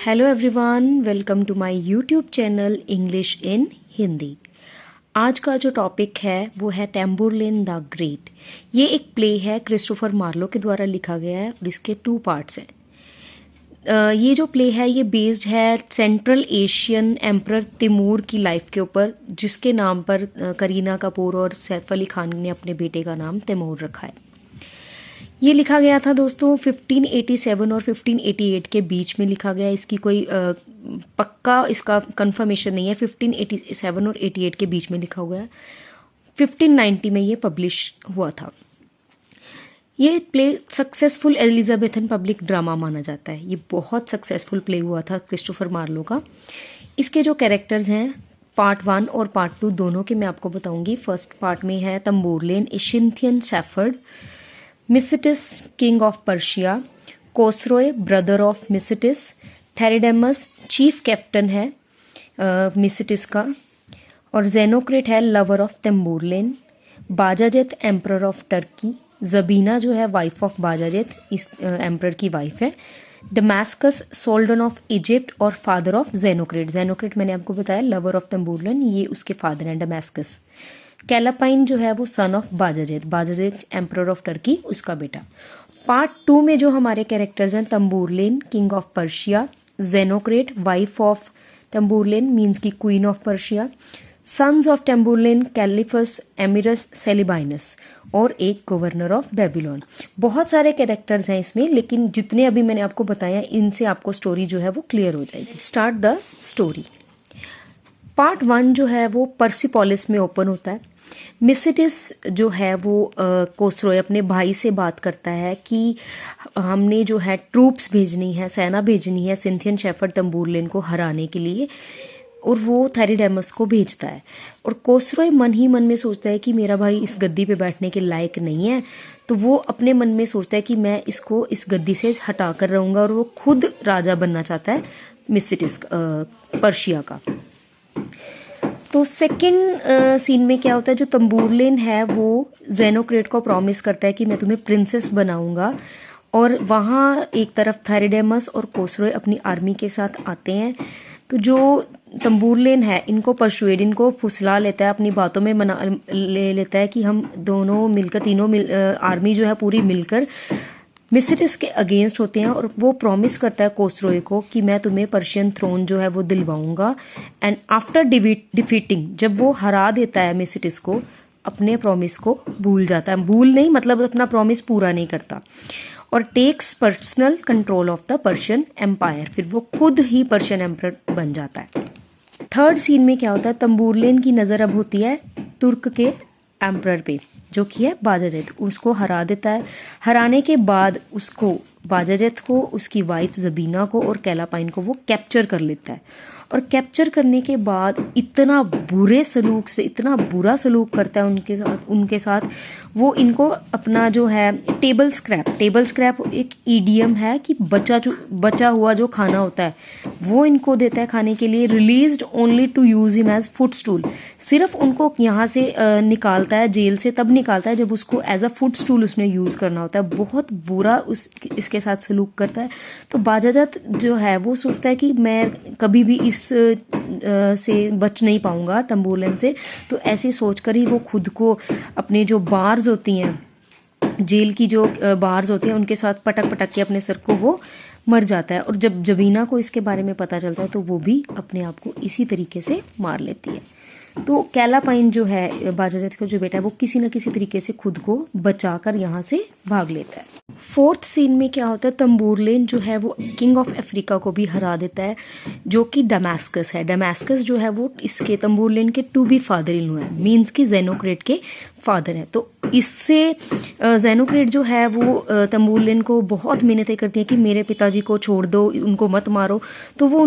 Hello everyone, welcome to my YouTube channel English in Hindi. आज का जो टॉपिक है वो है टेम्बुरलेन द ग्रेट। ये एक प्ले है, क्रिस्टोफर मार्लो के द्वारा लिखा गया है और इसके 2 पार्ट्स हैं। ये जो प्ले है ये बेस्ड है सेंट्रल एशियन एम्परर तिमूर की लाइफ के ऊपर, जिसके नाम पर करीना कपूर और सैफ अली खान ने अपने बेटे का नाम तैमूर रखा है। ये लिखा गया था दोस्तों 1587 और 1588 के बीच में लिखा गया। इसकी कोई पक्का इसका कंफर्मेशन नहीं है। 1587 और 88 के बीच में लिखा हुआ है। 1590 में ये पब्लिश हुआ था। ये play successful Elizabethan public drama माना जाता है। ये बहुत सक्सेसफुल प्ले हुआ था क्रिस्टोफर मार्लो का। इसके जो कैरेक्टर्स हैं पार्ट 1 और पार्ट 2 दोनों के मैं आपको बताऊंगी। फर्स्ट पार्ट में है Tamburlaine a Scythian shepherd, Mycetes king of Persia, Cosroe brother of Mycetes, Theridamas chief captain है मिसिटिस का, और जेनोक्रेट है lover of Tamburlaine, Bajazeth emperor of Turkey, Zabina जो है वाइफ ऑफ बाजाजेत इस एम्परर की वाइफ है, डमास्कस सोल्डन ऑफ इजिप्ट और फादर ऑफ जेनोक्रेट। जेनोक्रेट मैंने आपको बताया लवर ऑफ तम्बूरलेन, ये उसके फादर हैं डमास्कस। कैलापाइन जो है वो son of Bajazeth, Bajazeth emperor of Turkey उसका बेटा। पार्ट 2 में जो हमारे कैरेक्टर्स हैं Tamburlaine king of Persia, Zenocrate wife of Tamburlaine means की queen of Persia, sons of Tamburlaine Calyphas Amyras Celebinus और एक गवर्नर ऑफ बेबीलोन। बहुत सारे कैरेक्टर्स हैं इसमें, लेकिन जितने अभी मैंने आपको बताया इनसे आपको स्टोरी जो है वो क्लियर हो जाएगी। Start the story. पार्ट 1 जो है वो पर्सिपोलिस में ओपन होता है। मिसिटिस जो है वो कोसरोय अपने भाई से बात करता है कि हमने जो है ट्रूप्स भेजनी है, सेना भेजनी है सिंथियन शेफर्ड तम्बूरलेन को हराने के लिए, और वो थेरेडेमस को भेजता है। और कोसरोय मन ही मन में सोचता है कि मेरा भाई इस गद्दी पे बैठने के लायक नहीं है, तो वो अपने मन में सोचता है कि मैं इसको इस गद्दी से हटा कर रहूँगा, और वो खुद राजा बनना चाहता है मिसिटिस पर्शिया का। तो सेकंड सीन में क्या होता है, जो तम्बूरलेन है वो जेनोक्रेट को प्रॉमिस करता है कि मैं तुम्हें प्रिंसेस बनाऊंगा, और वहाँ एक तरफ थेरेडेमस और कोसरोय अपनी आर्मी के साथ आते हैं। तो जो तम्बूरलेन है इनको परसुएड, इनको फुसला लेता है, अपनी बातों में मना ले लेता है कि हम दोनों मिलकर तीनों आर्मी जो है पूरी मिलकर मिसिटिस के अगेंस्ट होते हैं, और वो प्रॉमिस करता है कोसरोय को कि मैं तुम्हें पर्शियन थ्रोन जो है वो दिलवाऊंगा। एंड आफ्टर डिफीटिंग, जब वो हरा देता है मिसिटिस को, अपने प्रॉमिस को भूल जाता है। भूल नहीं मतलब अपना प्रॉमिस पूरा नहीं करता, और takes personal control of the Persian Empire. फिर वो खुद ही पर्शियन एम्परर बन जाता है। थर्ड सीन में क्या होता है, तम्बूरलेन की नज़र अब होती है तुर्क के एम्परर पे, जो कि है बाजाजेत। उसको हरा देता है। हराने के बाद उसको बाजाजेत को, उसकी वाइफ जबीना को और कैलापाइन को वो कैप्चर कर लेता है, और कैप्चर करने के बाद इतना बुरे सलूक से, इतना बुरा सलूक करता है उनके साथ वो इनको अपना जो है टेबल स्क्रैप एक ईडियम है कि बचा हुआ जो खाना होता है वो इनको देता है खाने के लिए। Released only to use him as footstool, सिर्फ उनको यहाँ से निकालता है, जेल से तब निकालता है जब उसको एज अ फुट स्टूल उसने यूज़ करना होता है। बहुत बुरा इसके साथ सलूक करता है। तो बाजाजेत जो है वो सोचता है कि मैं कभी भी इस से बच नहीं पाऊंगा तम्बूरलेन से, तो ऐसे सोचकर ही वो खुद को अपने जो बार्स होती हैं, जेल की जो बार्स होती हैं, उनके साथ पटक के अपने सर को वो मर जाता है। और जब जबीना को इसके बारे में पता चलता है तो वो भी अपने आप को इसी तरीके से मार लेती है। तो कैलापाइन जो है बाजाजेत का जो बेटा है वो किसी न किसी तरीके से खुद को बचाकर यहाँ से भाग लेता है। फोर्थ सीन में क्या होता है, तम्बूरलेन जो है वो किंग ऑफ अफ्रीका को भी हरा देता है, जो कि डमास्कस है। डमास्कस जो है वो इसके तम्बूरलेन के to be father in law है, मीन्स की जेनोक्रेट के फादर है। तो इससे जेनोक्रेट जो है वो तम्बूरलेन को बहुत मिन्नतें करती है कि मेरे पिताजी को छोड़ दो, उनको मत मारो। तो वो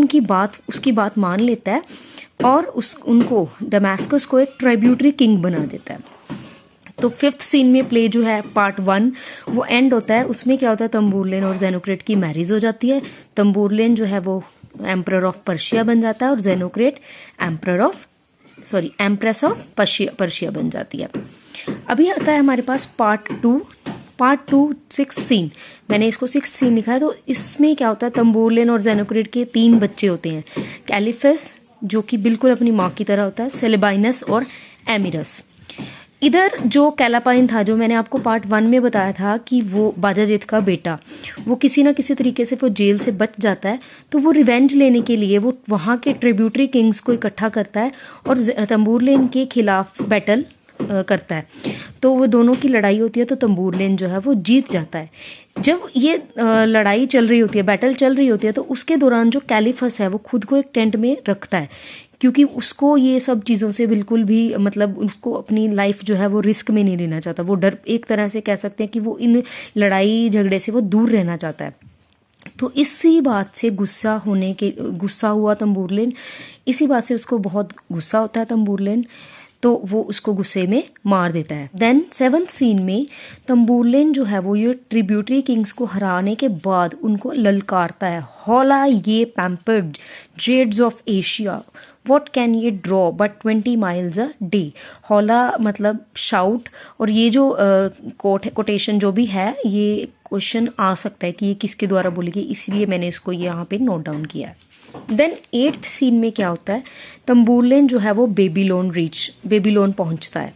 उसकी बात मान लेता है, और उनको डमास्कस को एक ट्राइब्यूटरी किंग बना देता है। तो फिफ्थ सीन में प्ले जो है पार्ट 1 वो एंड होता है। उसमें क्या होता है, तम्बूरलेन और जेनोक्रेट की मैरिज हो जाती है। तम्बूरलेन जो है वो एम्परर ऑफ पर्शिया बन जाता है, और जेनोक्रेट एम्प्रेस ऑफ पर्शिया बन जाती है। अभी आता है हमारे पास पार्ट 2 पार्ट 2 6th सीन, मैंने इसको 6th सीन लिखा है। तो इसमें क्या होता है, तंबूरलेन और जेनोक्रिड के 3 बच्चे होते हैं, कैलिफस जो कि बिल्कुल अपनी माँ की तरह होता है, सेलेबाइनस और एमिरस। इधर जो कैलापाइन था, जो मैंने आपको पार्ट 1 में बताया था कि वो बाजाजेत का बेटा, वो किसी ना किसी तरीके से वो जेल से बच जाता है। तो वो रिवेंज लेने के लिए वो वहाँ के ट्रिब्यूटरी किंग्स को इकट्ठा करता है और तंबूरलेन के खिलाफ बैटल करता है। तो वो दोनों की लड़ाई होती है, तो तंबूरलेन जो है वो जीत जाता है। जब ये लड़ाई चल रही होती है, बैटल चल रही होती है, तो उसके दौरान जो कैलिफस है वो खुद को एक टेंट में रखता है, क्योंकि उसको ये सब चीज़ों से बिल्कुल भी मतलब उसको अपनी लाइफ जो है वो रिस्क में नहीं लेना चाहता। वो डर, एक तरह से कह सकते हैं कि वो इन लड़ाई झगड़े से वो दूर रहना चाहता है। तो इसी बात से गुस्सा हुआ तंबूरलेन, इसी बात से उसको बहुत गुस्सा होता है तंबूरलेन, तो वो उसको गुस्से में मार देता है। देन 7th सीन में तंबूरलेन जो है वो ये ट्रिब्यूटरी किंग्स को हराने के बाद उनको ललकारता है, holla ye pampered jades of Asia, what can ye draw but 20 miles a day. Holla मतलब शाउट, और ये जो कोटेशन जो भी है, ये क्वेश्चन आ सकता है कि ये किसके द्वारा बोली गई, इसलिए मैंने इसको यहाँ पे नोट डाउन किया है। देन 8th सीन में क्या होता है, तंबूरलेन जो है वो बेबीलोन पहुंचता है।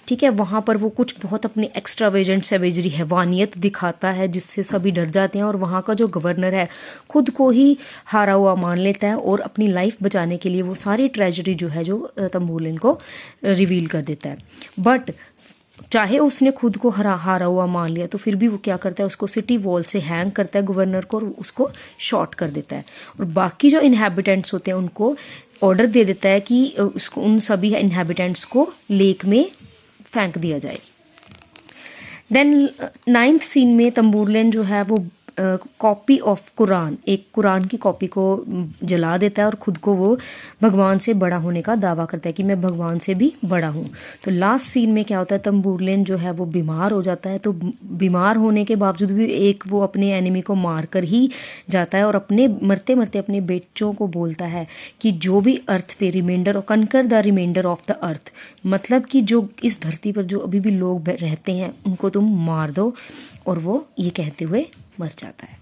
ठीक है, वहाँ पर वो कुछ बहुत अपनी एक्स्ट्रावेजेंट सेवेजरी हैवानियत दिखाता है, जिससे सभी डर जाते हैं। और वहाँ का जो गवर्नर है खुद को ही हारा हुआ मान लेता है और अपनी लाइफ बचाने के लिए वो सारी ट्रेजरी जो है जो तंबूरलेन को रिवील कर देता है। बट चाहे उसने खुद को हारा हुआ मान लिया, तो फिर भी वो क्या करता है, उसको सिटी वॉल से हैंग करता है गवर्नर को, और उसको शॉट कर देता है। और बाकी जो इनहैबिटेंट्स होते हैं उनको ऑर्डर दे देता है कि उसको, उन सभी इनहैबिटेंट्स को लेक में फेंक दिया जाए। देन 9th सीन में तंबूरलेन जो है वो कॉपी ऑफ कुरान, एक कुरान की कॉपी को जला देता है और खुद को वो भगवान से बड़ा होने का दावा करता है कि मैं भगवान से भी बड़ा हूँ। तो लास्ट सीन में क्या होता है, तंबूरलेन जो है वो बीमार हो जाता है। तो बीमार होने के बावजूद भी एक वो अपने एनिमी को मार कर ही जाता है और अपने मरते मरते अपने बेटों को बोलता है कि जो भी अर्थ पे रिमाइंडर और conquer the reminder of the earth, मतलब कि जो इस धरती पर जो अभी भी लोग रहते हैं उनको तुम मार दो। और वो ये कहते हुए मर जाता है।